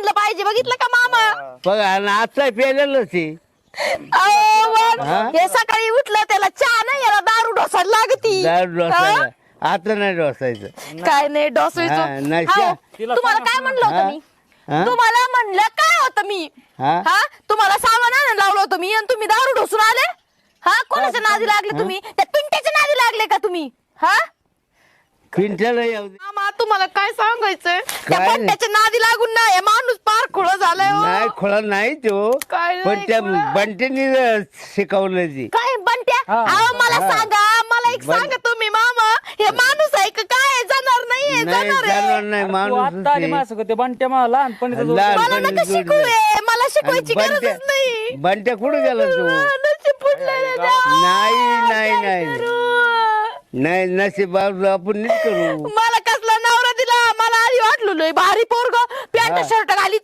आणलं पाहिजे, बघितलं का मामा? बघा ना आता पेलेलंच आहे. अहो, मग हा? हे सकाळी उठलं त्याला चहा नाही, याला दारू ढोसायला लागती. दारू डोसायला आता नाही डोसायचं. काय नाही हा, डोसायचं. नशा. हाव, तुम्हाला काय म्हणलं हा? होतं मी? हा? तुम्हाला म्हणलं काय होतं मी? हा? हा, तुम्हाला सामान आणायला लावलं होतं मी आणि तुम्ही दारू ढोसून आले. हा, कोणाच्या नादी लागले तुम्ही? त्या पिंट्याच्या नादी लागले का तुम्ही? हा पिंट्याला येऊ दे. मामा, तुम्हाला काय सांगायचंय? त्या काय? बंट्याच्या नादी लागून ना हे माणूस पार खुळ झालाय हो. नाही खोळा नाही तो, काय पण नाही त्या खोळा? बंटेनी शिकवलं ती. काय बंट्या? अहो, मला सांगा, मला एक सांगा तुम्ही मामा, हे माणूस आहे का काय? जाणार नाहीये, नाही जाणार जाणार आहे. नाही तू माणूस आता आली माझ्यासोबत ते बंट्या मला लहानपणी लहान- मला नका जोडलं. शिकवूये, मला शिकवायची गरजच नाही. बंट्या कुठे गेला तू? नशीब फुटलंय रे देवा. नाही नाही काय नाही करू? नाही नशीब आपण नीट करू. मला कसला नवरा दिला? मला आधी वाटलो लय भारी पोरग, पॅन्ट शर्ट घालीत